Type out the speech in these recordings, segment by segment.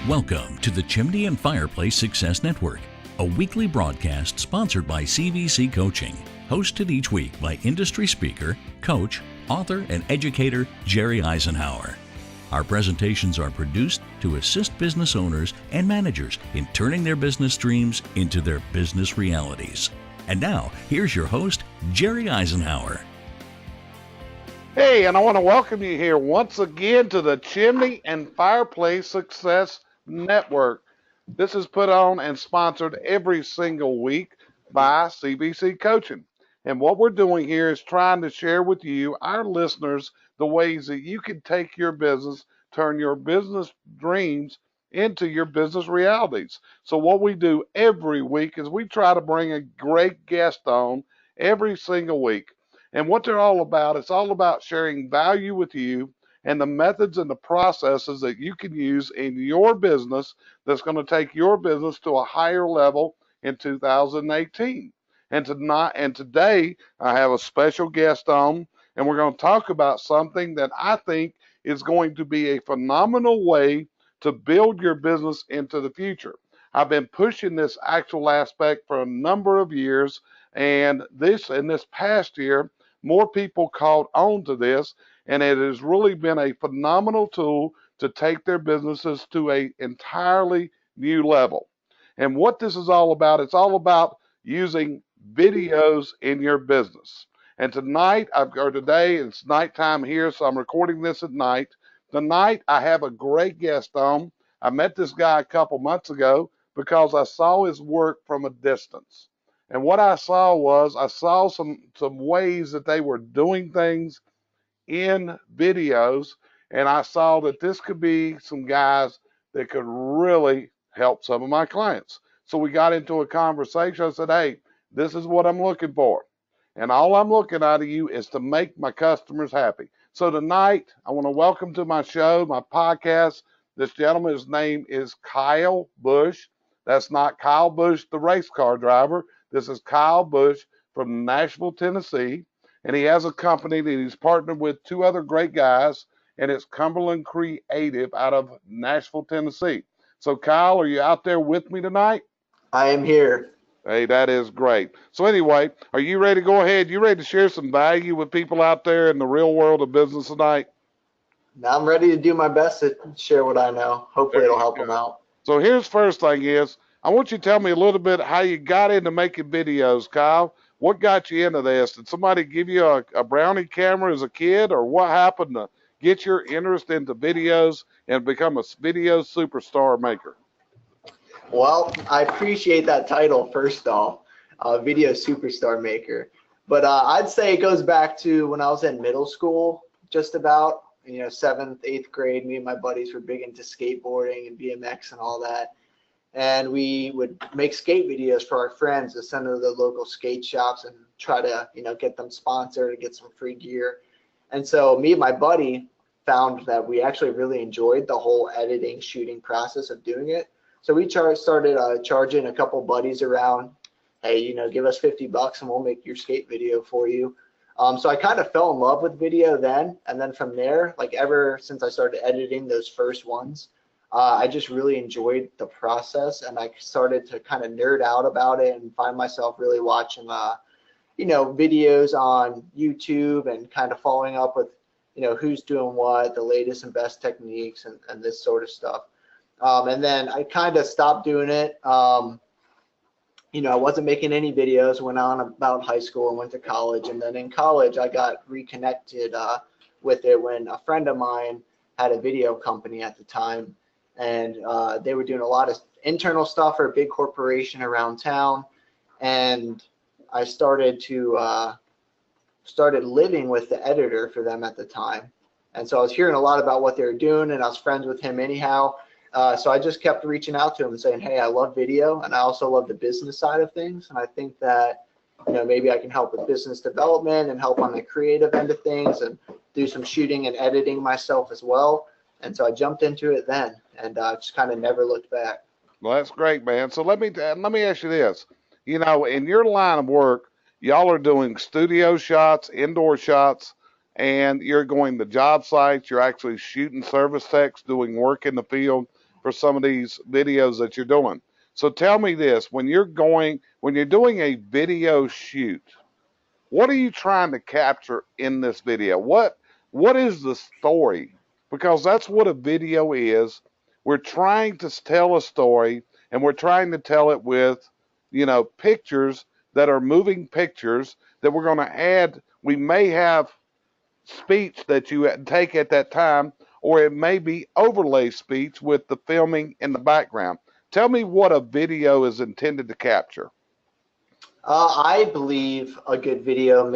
Welcome to the Chimney and Fireplace Success Network, a weekly broadcast sponsored by CVC Coaching, hosted each week by industry speaker, coach, author, and educator Jerry Eisenhower. Our presentations are produced to assist business owners and managers in turning their business dreams into their business realities. And now, here's your host, Jerry Eisenhower. Hey, and I want to welcome you here once again to the Chimney and Fireplace Success Network. This is put on and sponsored every single week by CVC Coaching. And what we're doing here is trying to share with you, our listeners, the ways that you can take your business, turn your business dreams into your business realities. So what we do every week is we try to bring a great guest on every single week. And what they're all about, it's all about sharing value with you and the methods and the processes that you can use in your business that's going to take your business to a higher level in 2018. And today I have a special guest on, and we're going to talk about something that I think is going to be a phenomenal way to build your business into the future. I've been pushing this actual aspect for a number of years, and this past year, more people caught on to this, and it has really been a phenomenal tool to take their businesses to an entirely new level. And what this is all about, it's all about using videos in your business. And today, it's nighttime here, so I'm recording this at night. Tonight, I have a great guest on. I met this guy a couple months ago because I saw his work from a distance. And what I saw some ways that they were doing things in videos, and I saw that this could be some guys that could really help some of my clients. So we got into a conversation. I said, hey, this is what I'm looking for. And all I'm looking out of you is to make my customers happy. So tonight, I want to welcome to my show, my podcast, this gentleman. His name is Kyle Bush. That's not Kyle Bush, the race car driver. This is Kyle Bush from Nashville, Tennessee. And he has a company that he's partnered with two other great guys, and it's Cumberland Creative out of Nashville, Tennessee. So, Kyle, are you out there with me tonight? I am here. Hey, that is great. So anyway, are you ready to go ahead? You ready to share some value with people out there in the real world of business tonight? I'm ready to do my best to share what I know. Hopefully it'll help them out. So here's first thing is, I want you to tell me a little bit how you got into making videos, Kyle. What got you into this? Did somebody give you a Brownie camera as a kid, or what happened to get your interest into videos and become a video superstar maker? Well, I appreciate that title, first off, video superstar maker. But I'd say it goes back to when I was in middle school, just about, 7th, 8th grade. Me and my buddies were big into skateboarding and BMX and all that. And we would make skate videos for our friends to send to the local skate shops and try to, get them sponsored and get some free gear. And so me and my buddy found that we actually really enjoyed the whole editing, shooting process of doing it. So we started charging a couple buddies around, hey, give us $50 and we'll make your skate video for you. So I kind of fell in love with video then. And then from there, ever since I started editing those first ones, I just really enjoyed the process, and I started to kind of nerd out about it and find myself really watching, videos on YouTube and kind of following up with, who's doing what, the latest and best techniques and this sort of stuff. And then I kind of stopped doing it. I wasn't making any videos, went on about high school and went to college. And then in college, I got reconnected with it when a friend of mine had a video company at the time. And they were doing a lot of internal stuff for a big corporation around town. And I started living with the editor for them at the time. And so I was hearing a lot about what they were doing, and I was friends with him anyhow. So I just kept reaching out to him and saying, hey, I love video, and I also love the business side of things. And I think that, maybe I can help with business development and help on the creative end of things and do some shooting and editing myself as well. And so I jumped into it then, and just kind of never looked back. Well, that's great, man. So let me ask you this. In your line of work, y'all are doing studio shots, indoor shots, and you're going to job sites. You're actually shooting service techs, doing work in the field. for some of these videos that you're doing. So tell me this, when you're doing a video shoot, what are you trying to capture in this video? What is the story? Because that's what a video is. We're trying to tell a story, and we're trying to tell it with, pictures that are moving pictures that we're going to add. We may have speech that you take at that time, or it may be overlay speech with the filming in the background. Tell me what a video is intended to capture. I believe a good video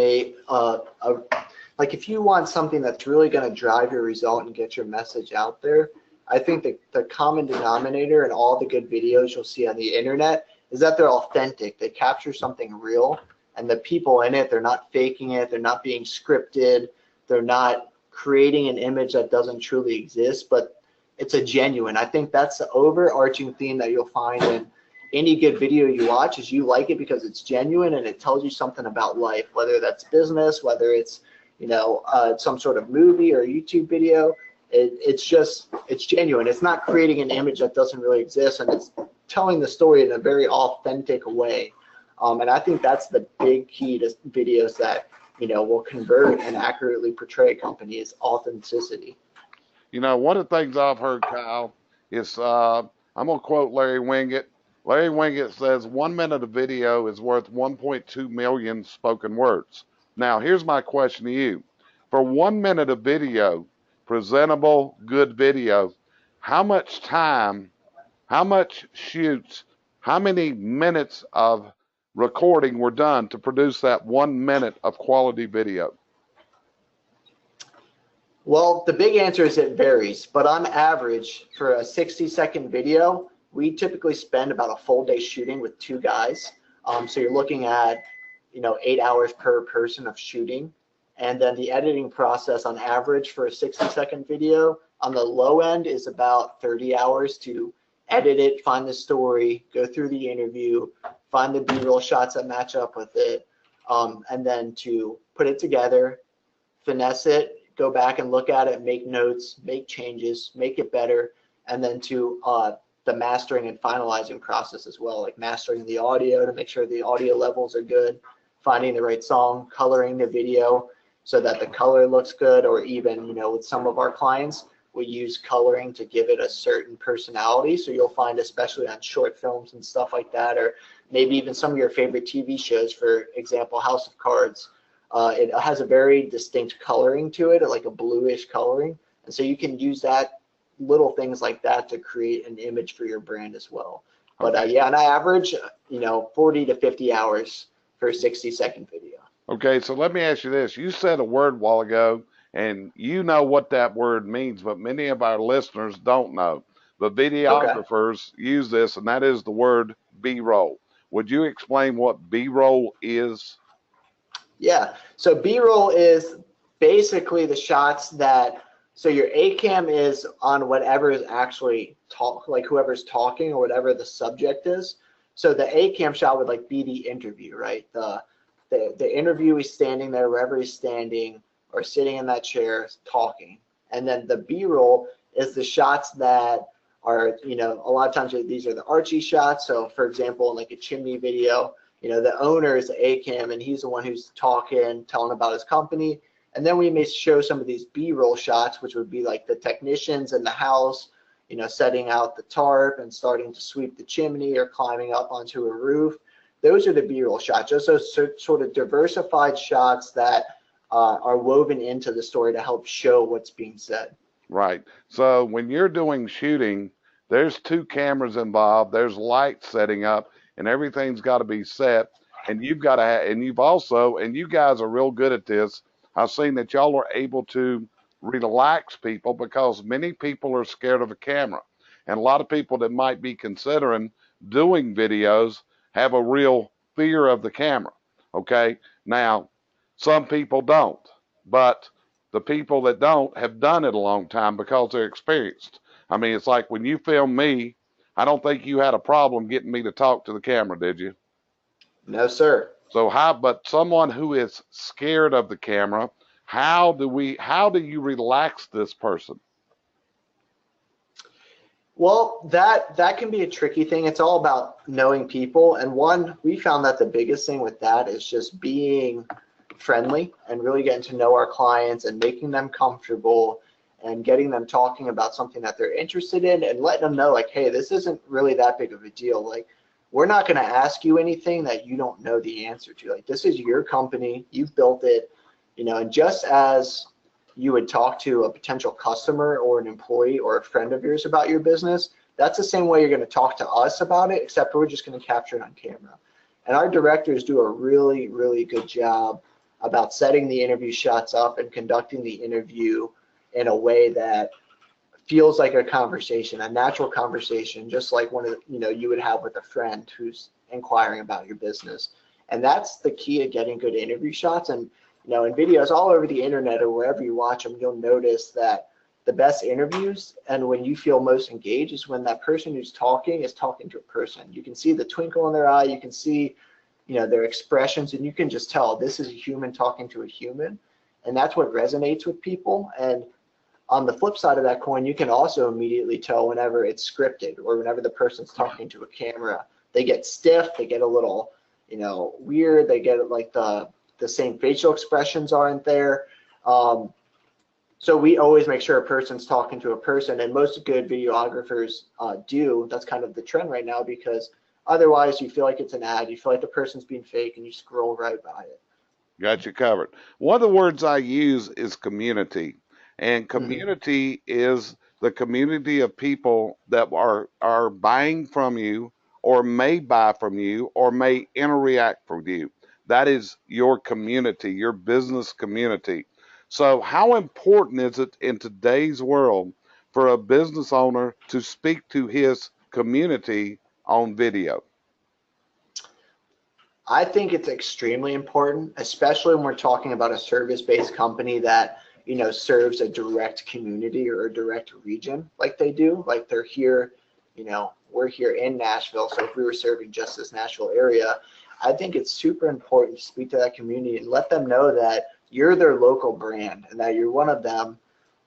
like if you want something that's really going to drive your result and get your message out there, I think the common denominator in all the good videos you'll see on the internet is that they're authentic. They capture something real, and the people in it, they're not faking it. They're not being scripted. They're not creating an image that doesn't truly exist, but it's a genuine. I think that's the overarching theme that you'll find in any good video you watch is you like it because it's genuine and it tells you something about life, whether that's business, whether it's some sort of movie or YouTube video. It's genuine. It's not creating an image that doesn't really exist, and it's telling the story in a very authentic way. And I think that's the big key to videos that will convert and accurately portray a company is authenticity. One of the things I've heard, Kyle, is I'm going to quote Larry Winget. Larry Winget says 1 minute of video is worth 1.2 million spoken words. Now, here's my question to you. For 1 minute of video, presentable, good video, how much time, how much shoots, how many minutes of recording were done to produce that 1 minute of quality video? Well, the big answer is it varies, but on average, for a 60-second video, we typically spend about a full day shooting with 2 guys. So you're looking at, 8 hours per person of shooting. And then the editing process on average for a 60-second video on the low end is about 30 hours to edit it, find the story, go through the interview, find the B-roll shots that match up with it, and then to put it together, finesse it, go back and look at it, make notes, make changes, make it better, and then to the mastering and finalizing process as well, like mastering the audio to make sure the audio levels are good, finding the right song, coloring the video so that the color looks good, or even, with some of our clients, we use coloring to give it a certain personality. So you'll find, especially on short films and stuff like that, or maybe even some of your favorite TV shows, for example, House of Cards, it has a very distinct coloring to it, like a bluish coloring. And so you can use that, little things like that, to create an image for your brand as well. But yeah, on average, 40 to 50 hours for a 60-second video. Okay, so let me ask you this. You said a word a while ago, and you know what that word means, but many of our listeners don't know. But videographers use this, and that is the word B-roll. Would you explain what B-roll is? Yeah, so B-roll is basically the shots that, so your A cam is on whatever is actually like whoever's talking or whatever the subject is. So the A cam shot would be the interview, right? The interviewee standing there, wherever he's standing or sitting in that chair talking. And then the B-roll is the shots that are, a lot of times these are the Archie shots. So for example, in like a Chimney video, the owner is the A cam and he's the one who's talking, telling about his company. And then we may show some of these B-roll shots, which would be like the technicians in the house, setting out the tarp and starting to sweep the chimney or climbing up onto a roof. Those are the B-roll shots, just those sort of diversified shots that are woven into the story to help show what's being said. Right. So when you're doing shooting, there's 2 cameras involved, there's lights setting up, and everything's got to be set. And you've got to and you guys are real good at this. I've seen that y'all are able to relax people, because many people are scared of a camera. And a lot of people that might be considering doing videos have a real fear of the camera. Okay. Now, some people don't, but the people that don't have done it a long time because they're experienced. I mean, it's like when you film me, I don't think you had a problem getting me to talk to the camera, did you? No, sir. So but someone who is scared of the camera, how do you relax this person? Well, that can be a tricky thing. It's all about knowing people. And one, we found that the biggest thing with that is just being friendly and really getting to know our clients and making them comfortable and getting them talking about something that they're interested in and letting them know, like, hey, this isn't really that big of a deal. Like, we're not going to ask you anything that you don't know the answer to. Like, this is your company, you've built it, and just as you would talk to a potential customer or an employee or a friend of yours about your business, that's the same way you're going to talk to us about it, except we're just going to capture it on camera. And our directors do a really, really good job about setting the interview shots up and conducting the interview in a way that feels like a conversation, a natural conversation, just like one of you would have with a friend who's inquiring about your business. And that's the key to getting good interview shots. And in videos all over the internet or wherever you watch them, you'll notice that the best interviews and when you feel most engaged is when that person who's talking is talking to a person. You can see the twinkle in their eye, you can see their expressions, and you can just tell this is a human talking to a human, and that's what resonates with people. And on the flip side of that coin, you can also immediately tell whenever it's scripted or whenever the person's talking to a camera. They get stiff, they get a little weird, they get like the same facial expressions aren't there. So we always make sure a person's talking to a person, and most good videographers do. That's kind of the trend right now, because otherwise you feel like it's an ad, you feel like the person's being fake, and you scroll right by it. Got you covered. One of the words I use is community, and community is the community of people that are buying from you or may buy from you or may interact with you. That is your community, your business community. So how important is it in today's world for a business owner to speak to his community on video? I think it's extremely important, especially when we're talking about a service-based company that serves a direct community or a direct region like they do. Like they're here, we're here in Nashville, so if we were serving just this Nashville area, I think it's super important to speak to that community and let them know that you're their local brand and that you're one of them.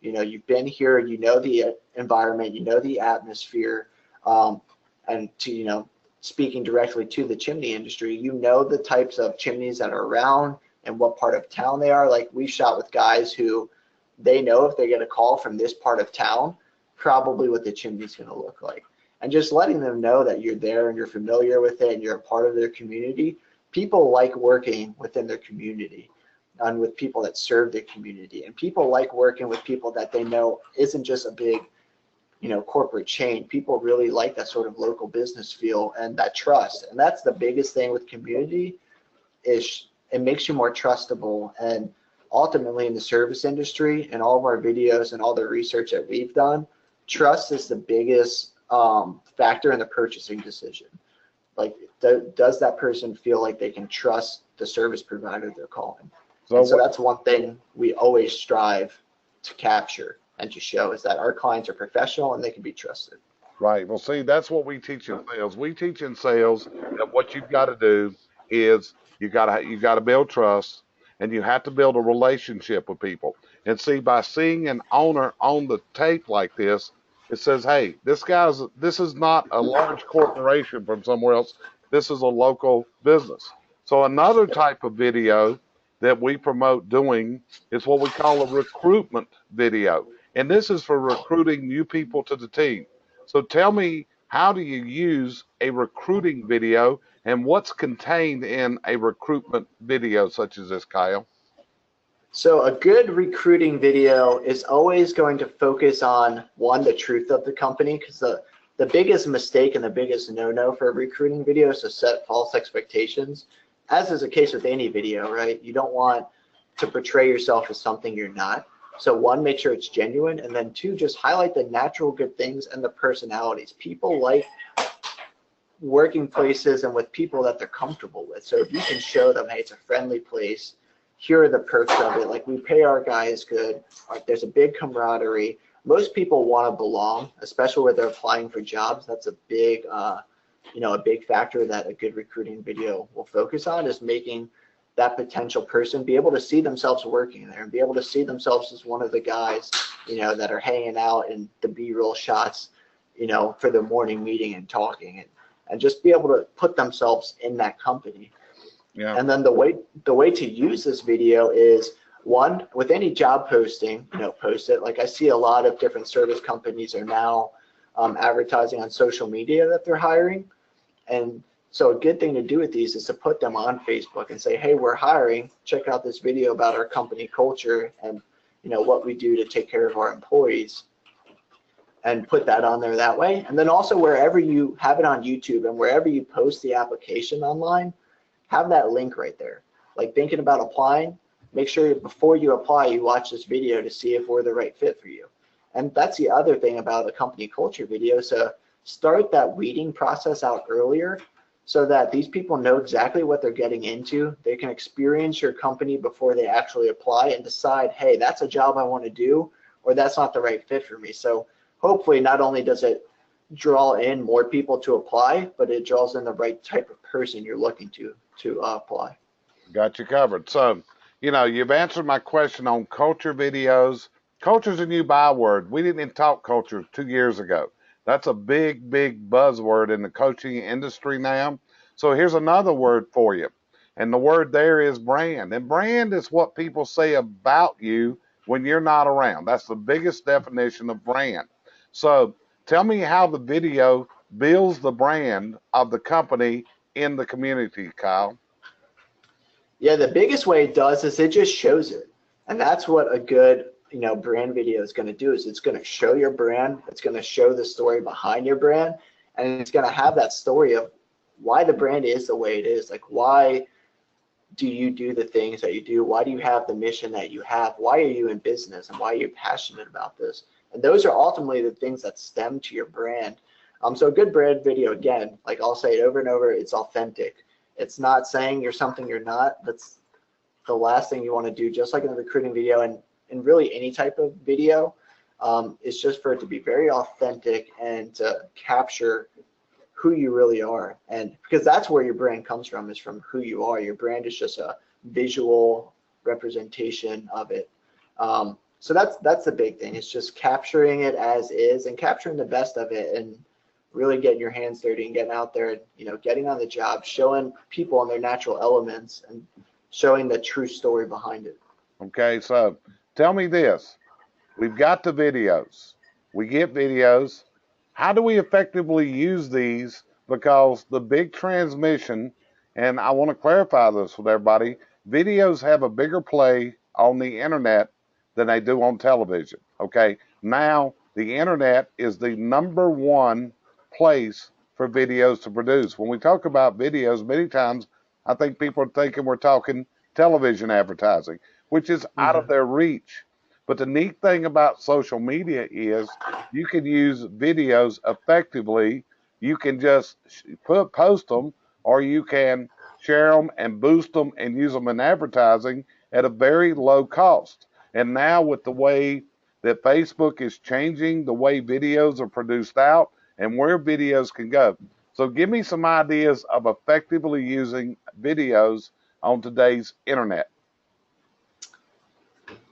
You've been here, the environment, the atmosphere, and to speaking directly to the chimney industry, the types of chimneys that are around and what part of town they are. Like we've shot with guys who they know if they get a call from this part of town, probably what the chimney's going to look like. And just letting them know that you're there and you're familiar with it and you're a part of their community. People like working within their community and with people that serve their community. And people like working with people that they know isn't just a big corporate chain. People really like that sort of local business feel and that trust. And that's the biggest thing with community, is it makes you more trustable. And ultimately in the service industry and all of our videos and all the research that we've done, trust is the biggest factor in the purchasing decision. Like, does that person feel like they can trust the service provider they're calling? So that's one thing we always strive to capture and to show, is that our clients are professional and they can be trusted. Right. Well, see, that's what we teach in sales. We teach in sales that what you've got to do is you got to build trust, and you have to build a relationship with people. And see, by seeing an owner on the tape like this, it says, hey, this is not a large corporation from somewhere else. This is a local business. So another type of video that we promote doing is what we call a recruitment video. And this is for recruiting new people to the team. So tell me, how do you use a recruiting video, and what's contained in a recruitment video such as this, Kyle? So a good recruiting video is always going to focus on, one, the truth of the company, because the biggest mistake and the biggest no-no for a recruiting video is to set false expectations, as is the case with any video, right? You don't want to portray yourself as something you're not. So one, make sure it's genuine, and then two, just highlight the natural good things and the personalities. People like working places and with people that they're comfortable with. So if you can show them, hey, it's a friendly place, here are the perks of it, like we pay our guys good, like there's a big camaraderie. Most people want to belong, especially when they're applying for jobs. That's a big a big factor that a good recruiting video will focus on, is making that potential person be able to see themselves working there and be able to see themselves as one of the guys, that are hanging out in the B-roll shots for the morning meeting and talking, and just be able to put themselves in that company. Yeah. And then the way to use this video is, one, with any job posting, post it. Like I see a lot of different service companies are now advertising on social media that they're hiring. And so a good thing to do with these is to put them on Facebook and say, hey, we're hiring. Check out this video about our company culture and what we do to take care of our employees, and put that on there that way. And then also wherever you have it on YouTube and wherever you post the application online, have that link right there. Like thinking about applying, make sure before you apply, you watch this video to see if we're the right fit for you. And that's the other thing about a company culture video. So start that weeding process out earlier so that these people know exactly what they're getting into. They can experience your company before they actually apply and decide, hey, that's a job I want to do, or that's not the right fit for me. So hopefully not only does it draw in more people to apply, but it draws in the right type of person you're looking to apply. Got you covered. So, you've answered my question on culture videos. Culture's a new byword. We didn't even talk culture 2 years ago. That's a big, big buzzword in the coaching industry now. So here's another word for you. And the word there is brand. And brand is what people say about you when you're not around. That's the biggest definition of brand. So tell me how the video builds the brand of the company in the community, Kyle. Yeah, the biggest way it does is it just shows it. And that's what a good brand video is going to do, is it's going to show your brand, it's going to show the story behind your brand, and it's going to have that story of why the brand is the way it is. Like, why do you do the things that you do? Why do you have the mission that you have? Why are you in business, and why are you passionate about this? And those are ultimately the things that stem to your brand. So a good brand video, again, like I'll say it over and over, it's authentic. It's not saying you're something you're not. That's the last thing you want to do, just like in a recruiting video and really any type of video. It's just for it to be very authentic and to capture who you really are. And because that's where your brand comes from, is from who you are. Your brand is just a visual representation of it. So that's the big thing. It's just capturing it as is and capturing the best of it, and really getting your hands dirty and getting out there and getting on the job, showing people in their natural elements and showing the true story behind it. Okay, so tell me this. We've got the videos. We get videos. How do we effectively use these? Because the big transmission, and I want to clarify this with everybody, videos have a bigger play on the internet than they do on television. Okay, now the internet is the #1 place for videos to produce. When we talk about videos, many times I think people are thinking we're talking television advertising, which is out of their reach. But the neat thing about social media is you can use videos effectively. You can just post them, or you can share them and boost them and use them in advertising at a very low cost. And now with the way that Facebook is changing the way videos are produced out and where videos can go. So give me some ideas of effectively using videos on today's internet.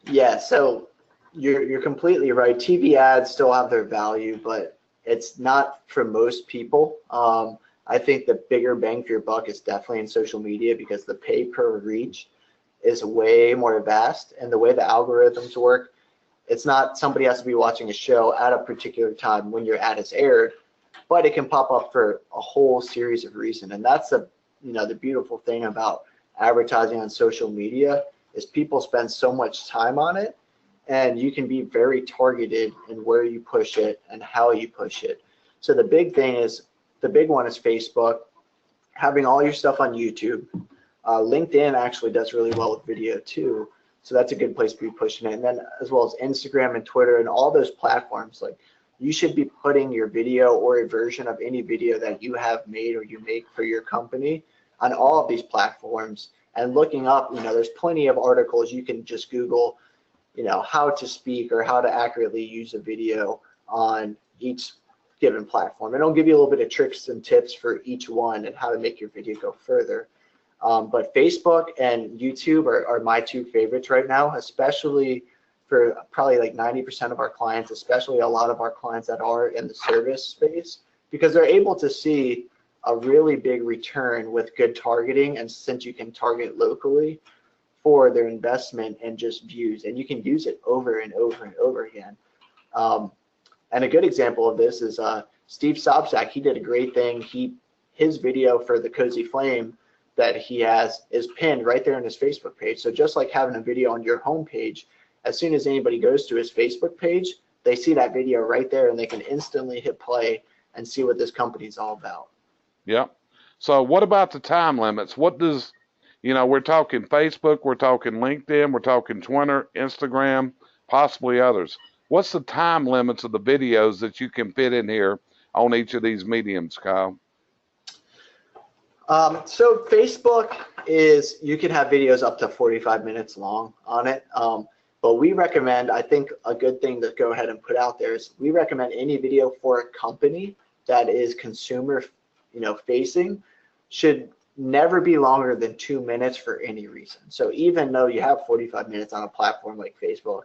Yeah, so you're completely right. TV ads still have their value, but it's not for most people. I think the bigger bang for your buck is definitely in social media, because the pay per reach is way more vast, and the way the algorithms work, it's not somebody has to be watching a show at a particular time when your ad is aired, but it can pop up for a whole series of reasons. And that's the beautiful thing about advertising on social media, is people spend so much time on it, and you can be very targeted in where you push it and how you push it. So the big one is Facebook, having all your stuff on YouTube. LinkedIn actually does really well with video too, so that's a good place to be pushing it. And then as well as Instagram and Twitter and all those platforms, like, you should be putting your video or a version of any video that you have made or you make for your company on all of these platforms, and looking up, there's plenty of articles. You can just Google, how to speak or how to accurately use a video on each given platform. And it'll give you a little bit of tricks and tips for each one and how to make your video go further. But Facebook and YouTube are my two favorites right now, especially for probably like 90% of our clients, especially a lot of our clients that are in the service space, because they're able to see a really big return with good targeting. And since you can target locally for their investment and just views, and you can use it over and over and over again. And a good example of this is Steve Sobczak. He did a great thing. His video for the Cozy Flame that he has is pinned right there on his Facebook page. So just like having a video on your homepage, as soon as anybody goes to his Facebook page, they see that video right there and they can instantly hit play and see what this company's all about. Yep. So what about the time limits? What does, we're talking Facebook, we're talking LinkedIn, we're talking Twitter, Instagram, possibly others. What's the time limits of the videos that you can fit in here on each of these mediums, Kyle? So Facebook is, you can have videos up to 45 minutes long on it. But we recommend, I think a good thing to go ahead and put out there is we recommend any video for a company that is consumer, facing should never be longer than 2 minutes for any reason. So even though you have 45 minutes on a platform like Facebook,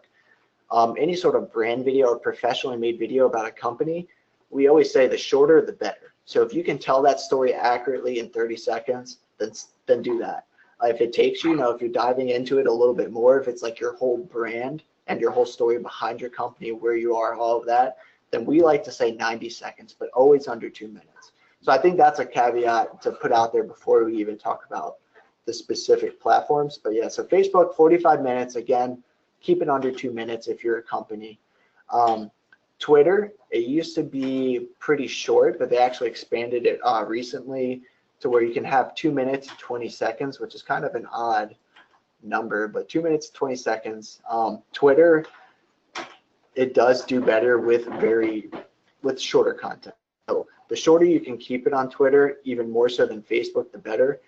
any sort of brand video or professionally made video about a company, we always say the shorter the better. So if you can tell that story accurately in 30 seconds, then do that. If it takes you, if you're diving into it a little bit more, if it's like your whole brand and your whole story behind your company, where you are, all of that, then we like to say 90 seconds, but always under 2 minutes. So I think that's a caveat to put out there before we even talk about the specific platforms. But yeah, so Facebook, 45 minutes. Again, keep it under 2 minutes if you're a company. Twitter, it used to be pretty short, but they actually expanded it recently to where you can have 2 minutes, 20 seconds, which is kind of an odd number, but 2 minutes, 20 seconds. Twitter, it does do better with shorter content. So the shorter you can keep it on Twitter, even more so than Facebook, the better.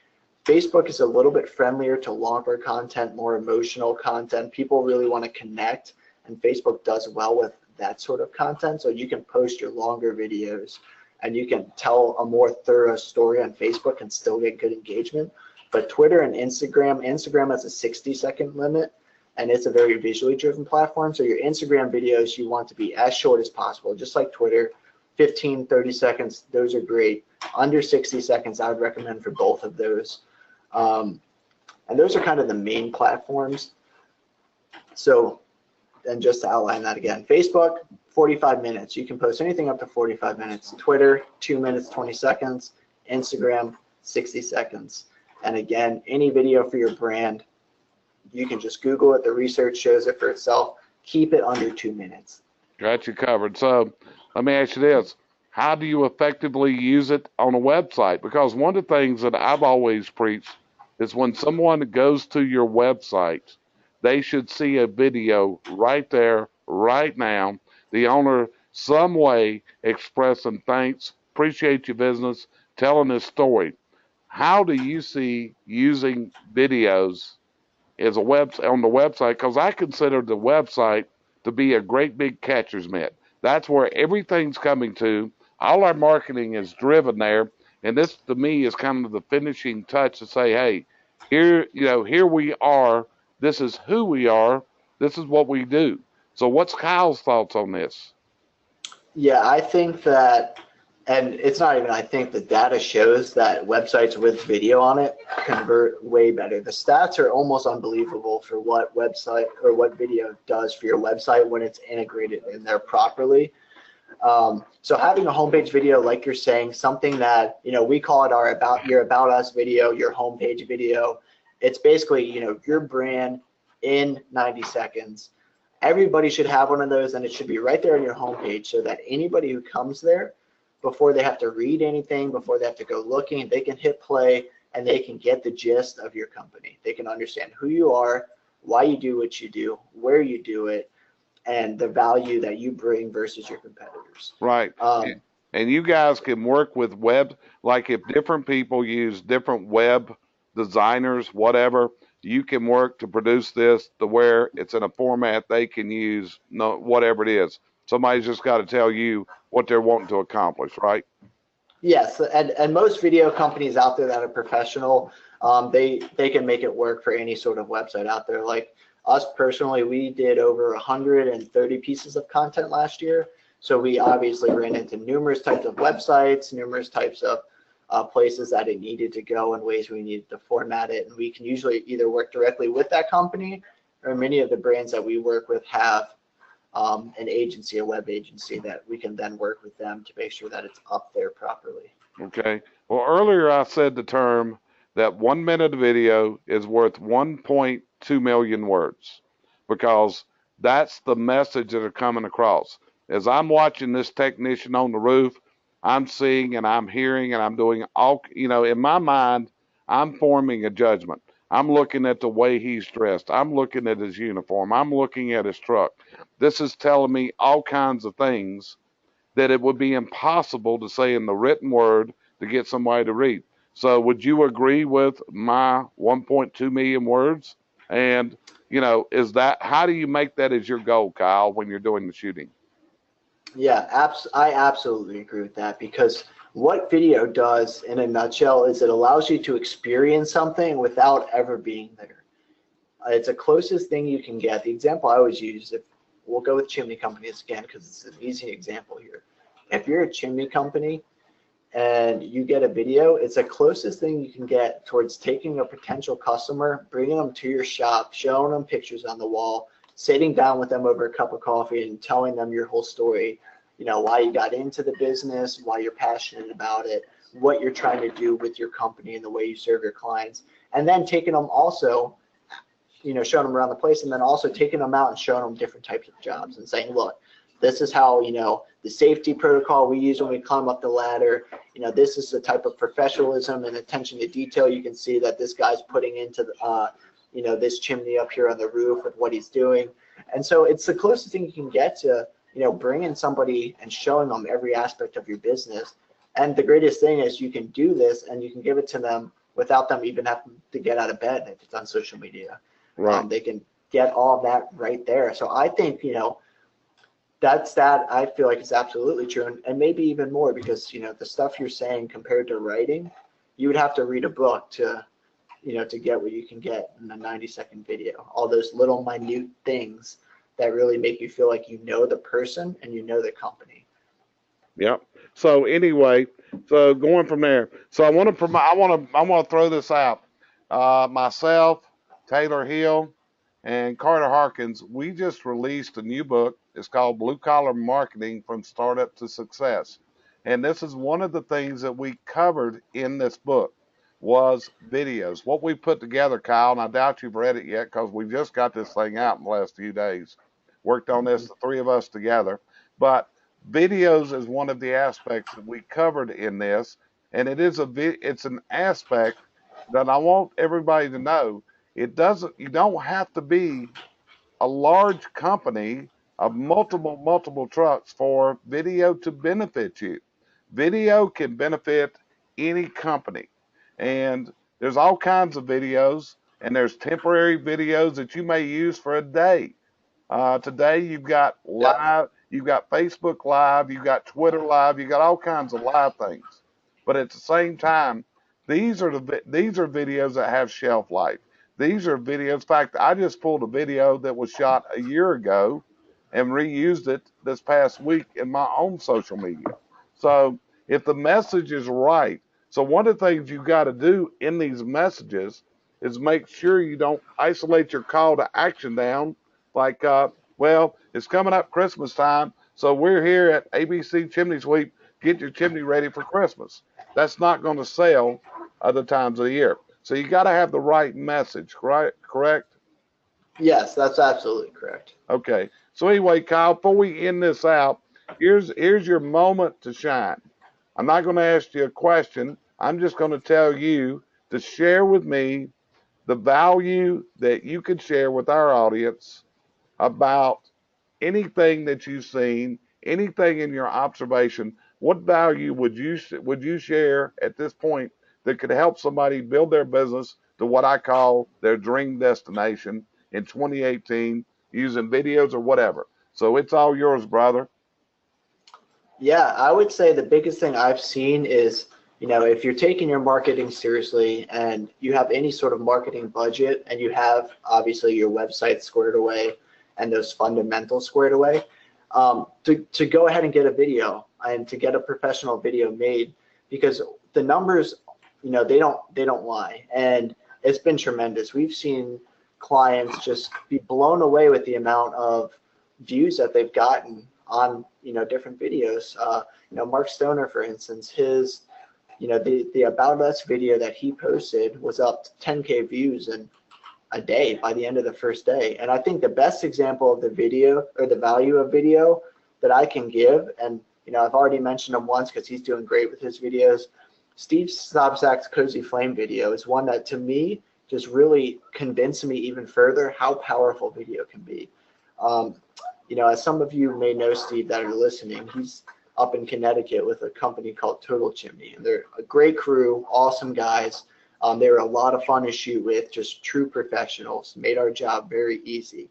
Facebook is a little bit friendlier to longer content, more emotional content. People really want to connect, and Facebook does well with that sort of content. So you can post your longer videos and you can tell a more thorough story on Facebook and still get good engagement. But Twitter and Instagram has a 60-second limit, and it's a very visually driven platform. So your Instagram videos, you want to be as short as possible, just like Twitter. 15, 30 seconds, those are great. Under 60 seconds, I would recommend for both of those. And those are kind of the main platforms. So, and just to outline that again, Facebook, 45 minutes. You can post anything up to 45 minutes. Twitter, 2 minutes, 20 seconds. Instagram, 60 seconds. And again, any video for your brand, you can just Google it. The research shows it for itself. Keep it under 2 minutes. Got you covered. So let me ask you this. How do you effectively use it on a website? Because one of the things that I've always preached is when someone goes to your website, they should see a video right there, right now. The owner, some way, expressing thanks, appreciate your business, telling his story. How do you see using videos as a on the website? Because I consider the website to be a great big catcher's mitt. That's where everything's coming to. All our marketing is driven there, and this to me is kind of the finishing touch to say, hey, here we are. This is who we are. This is what we do. So what's Kyle's thoughts on this? Yeah, I think that, and it's not even I think, the data shows that websites with video on it convert way better. The stats are almost unbelievable for what website or what video does for your website when it's integrated in there properly. So having a homepage video, like you're saying, something that, we call it your about us video, your homepage video. It's basically, your brand in 90 seconds. Everybody should have one of those, and it should be right there on your homepage so that anybody who comes there, before they have to read anything, before they have to go looking, they can hit play and they can get the gist of your company. They can understand who you are, why you do what you do, where you do it, and the value that you bring versus your competitors. Right. And you guys can work with web, like if different people use different web designers, whatever, you can work to produce this to where it's in a format they can use, whatever it is. Somebody's just got to tell you what they're wanting to accomplish, right? Yes, and most video companies out there that are professional, they can make it work for any sort of website out there. Like us personally, we did over 130 pieces of content last year. So we obviously ran into numerous types of websites, numerous types of places that it needed to go and ways we needed to format it. And we can usually either work directly with that company, or many of the brands that we work with have an agency, a web agency, that we can then work with them to make sure that it's up there properly. Okay. Well, earlier I said the term that 1 minute of video is worth 1.2 million words, because that's the message that are coming across. As I'm watching this technician on the roof, I'm seeing and I'm hearing and I'm doing all, in my mind, I'm forming a judgment. I'm looking at the way he's dressed. I'm looking at his uniform. I'm looking at his truck. This is telling me all kinds of things that it would be impossible to say in the written word to get somebody to read. So would you agree with my 1.2 million words? And, is that, how do you make that as your goal, Kyle, when you're doing the shooting? Yeah, I absolutely agree with that, because what video does in a nutshell is it allows you to experience something without ever being there. It's the closest thing you can get. The example I always use, if we'll go with chimney companies again, because it's an easy example here. If you're a chimney company and you get a video, it's the closest thing you can get towards taking a potential customer, bringing them to your shop, showing them pictures on the wall, sitting down with them over a cup of coffee and telling them your whole story, why you got into the business, why you're passionate about it, what you're trying to do with your company and the way you serve your clients. And then taking them also, showing them around the place, and then also taking them out and showing them different types of jobs and saying, look, this is how, the safety protocol we use when we climb up the ladder. This is the type of professionalism and attention to detail you can see that this guy's putting into the, this chimney up here on the roof with what he's doing. And so it's the closest thing you can get to, bringing somebody and showing them every aspect of your business. And the greatest thing is you can do this and you can give it to them without them even having to get out of bed if it's on social media. Right. They can get all of that right there. So I think, that I feel like is absolutely true, and maybe even more, because the stuff you're saying compared to writing, you would have to read a book to to get what you can get in a 90-second video. All those little minute things that really make you feel like the person and the company. Yep. So anyway, so going from there, so I want to throw this out. Myself, Taylor Hill, and Carter Harkins, we just released a new book. It's called Blue Collar Marketing from Startup to Success. And this is one of the things that we covered in this book was videos. What we put together, Kyle, and I doubt you've read it yet because we just got this thing out in the last few days. Worked on this, the three of us together. But videos is one of the aspects that we covered in this. And it's an aspect that I want everybody to know. You don't have to be a large company of multiple trucks for video to benefit you. Video can benefit any company. And there's all kinds of videos, and there's temporary videos that you may use for a day. Today you've got live, you've got Facebook Live, you've got Twitter Live, you've got all kinds of live things. But at the same time, these are videos that have shelf life. These are videos. In fact, I just pulled a video that was shot a year ago and reused it this past week in my own social media. So if the message is right, so one of the things you've got to do in these messages is make sure you don't isolate your call to action down like, well, it's coming up Christmas time, so we're here at ABC Chimney Sweep. Get your chimney ready for Christmas. That's not going to sell other times of the year. So you got to have the right message, right? Correct? Yes, that's absolutely correct. Okay. So anyway, Kyle, before we end this out, here's your moment to shine. I'm not going to ask you a question. I'm just going to tell you to share with me the value that you could share with our audience about anything that you've seen, anything in your observation. What value would you share at this point that could help somebody build their business to what I call their dream destination in 2018 using videos or whatever? So it's all yours, brother. Yeah, I would say the biggest thing I've seen is if you're taking your marketing seriously and you have any sort of marketing budget and you have obviously your website squared away and those fundamentals squared away, to go ahead and get a video and to get a professional video made, because the numbers, they don't lie, and it's been tremendous. We've seen clients just be blown away with the amount of views that they've gotten on different videos. Mark Stoner, for instance, his the About Us video that he posted was up to 10K views in a day by the end of the first day. And I think the best example of the video, or the value of video, that I can give, and I've already mentioned him once because he's doing great with his videos, Steve Sobczak's Cozy Flame video is one that to me just really convinced me even further how powerful video can be. As some of you may know, Steve, that are listening, he's up in Connecticut with a company called Total Chimney, and they're a great crew, awesome guys. They were a lot of fun to shoot with, just true professionals, made our job very easy.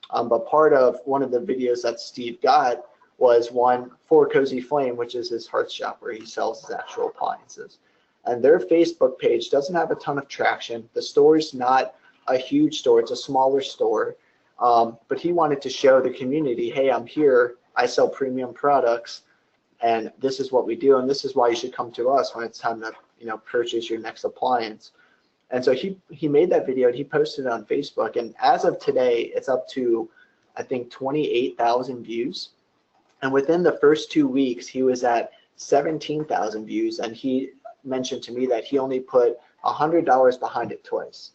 But part of one of the videos that Steve got was one for Cozy Flame, which is his hearth shop where he sells his actual appliances. And their Facebook page doesn't have a ton of traction. The store is not a huge store, it's a smaller store. But he wanted to show the community, hey, I'm here, I sell premium products, and this is what we do, and this is why you should come to us when it's time to purchase your next appliance. And so he made that video and he posted it on Facebook, and as of today it's up to I think 28,000 views, and within the first 2 weeks he was at 17,000 views, and he mentioned to me that he only put $100 behind it twice.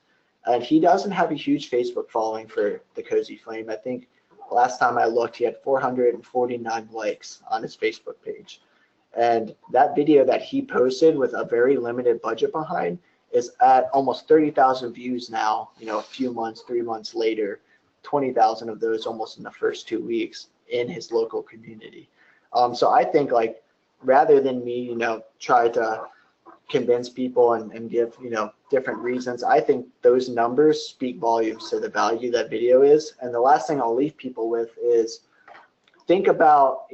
And he doesn't have a huge Facebook following for the Cozy Flame. I think last time I looked, he had 449 likes on his Facebook page. And that video that he posted with a very limited budget behind is at almost 30,000 views now, a few months, 3 months later, 20,000 of those almost in the first 2 weeks in his local community. So I think, like, rather than me, try to convince people and give, different reasons, I think those numbers speak volumes to the value that video is. And the last thing I'll leave people with is think about,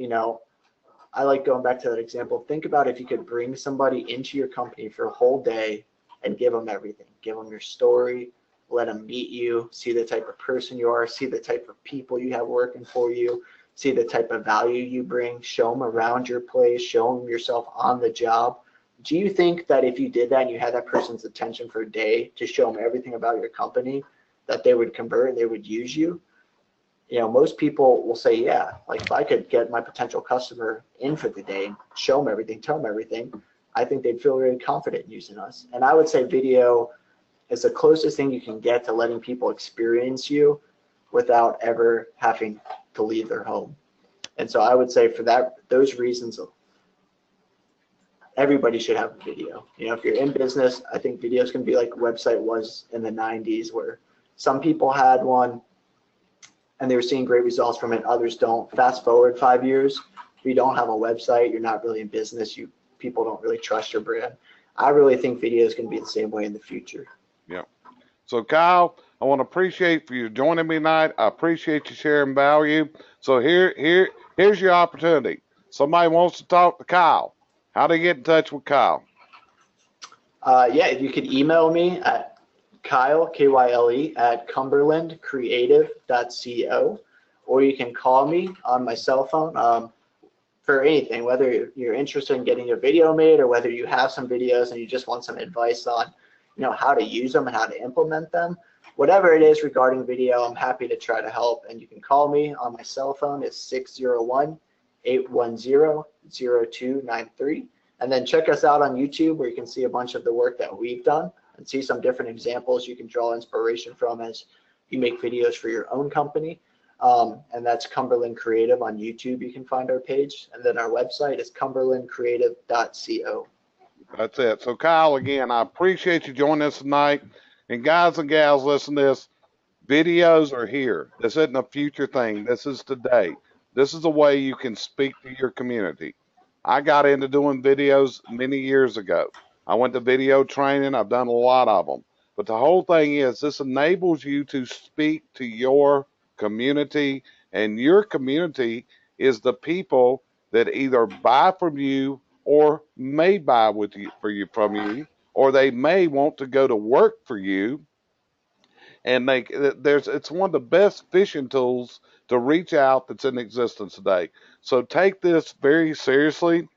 I like going back to that example, think about if you could bring somebody into your company for a whole day and give them everything, give them your story, let them meet you, see the type of person you are, see the type of people you have working for you, see the type of value you bring, show them around your place, show them yourself on the job. Do you think that if you did that and you had that person's attention for a day to show them everything about your company, that they would convert and they would use you? Most people will say, yeah, like if I could get my potential customer in for the day, show them everything, tell them everything, I think they'd feel really confident using us. And I would say video is the closest thing you can get to letting people experience you without ever having to leave their home. And so I would say for those reasons, everybody should have a video. If you're in business, I think video is going to be like a website was in the 90s, where some people had one and they were seeing great results from it, others don't. Fast forward 5 years, if you don't have a website, you're not really in business, people don't really trust your brand. I really think video is going to be the same way in the future. Yeah. So Kyle, I want to appreciate for you joining me tonight. I appreciate you sharing value. So here's your opportunity. Somebody wants to talk to Kyle. How do you get in touch with Kyle? Yeah, you could email me at Kyle, K-Y-L-E, at cumberlandcreative.co, or you can call me on my cell phone for anything, whether you're interested in getting a video made or whether you have some videos and you just want some advice on how to use them and how to implement them. Whatever it is regarding video, I'm happy to try to help. And you can call me on my cell phone. It's 601-810-0293. And then check us out on YouTube, where you can see a bunch of the work that we've done and see some different examples you can draw inspiration from as you make videos for your own company. And that's Cumberland Creative on YouTube. You can find our page. And then our website is cumberlandcreative.co. That's it. So Kyle, again, I appreciate you joining us tonight. And guys and gals, listen to this. Videos are here. This isn't a future thing. This is today. This is a way you can speak to your community. I got into doing videos many years ago. I went to video training. I've done a lot of them. But the whole thing is this enables you to speak to your community, and your community is the people that either buy from you or may buy with you from you, or they may want to go to work for you. And it's one of the best fishing tools to reach out that's in existence today. So take this very seriously.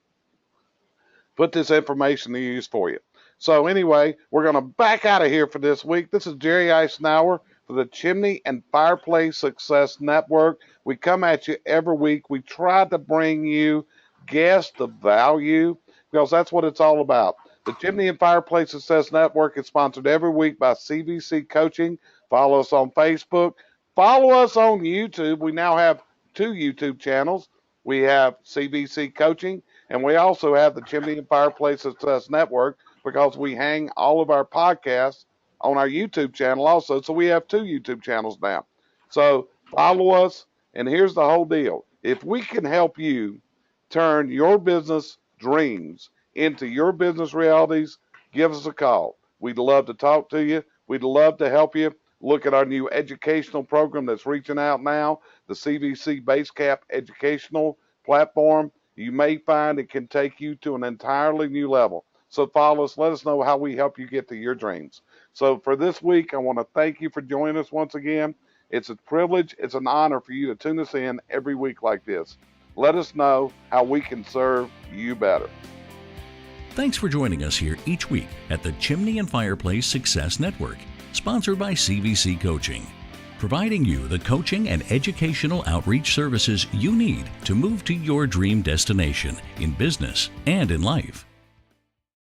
Put this information to use for you. So anyway, we're going to back out of here for this week. This is Jerry Eisenhower for the Chimney and Fireplace Success Network. We come at you every week. We try to bring you guests of value because that's what it's all about. The Chimney and Fireplace Success Network is sponsored every week by CVC Coaching. Follow us on Facebook. Follow us on YouTube. We now have 2 YouTube channels. We have CVC Coaching, and we also have the Chimney and Fireplace Success Network because we hang all of our podcasts on our YouTube channel also. So we have 2 YouTube channels now. So follow us, and here's the whole deal. If we can help you turn your business dreams into your business realities, give us a call. We'd love to talk to you. We'd love to help you. Look at our new educational program that's reaching out now, the CVC Basecap Educational Platform. You may find it can take you to an entirely new level. So follow us. Let us know how we help you get to your dreams. So for this week, I want to thank you for joining us once again. It's a privilege. It's an honor for you to tune us in every week like this. Let us know how we can serve you better. Thanks for joining us here each week at the Chimney and Fireplace Success Network, sponsored by CVC Coaching, providing you the coaching and educational outreach services you need to move to your dream destination in business and in life.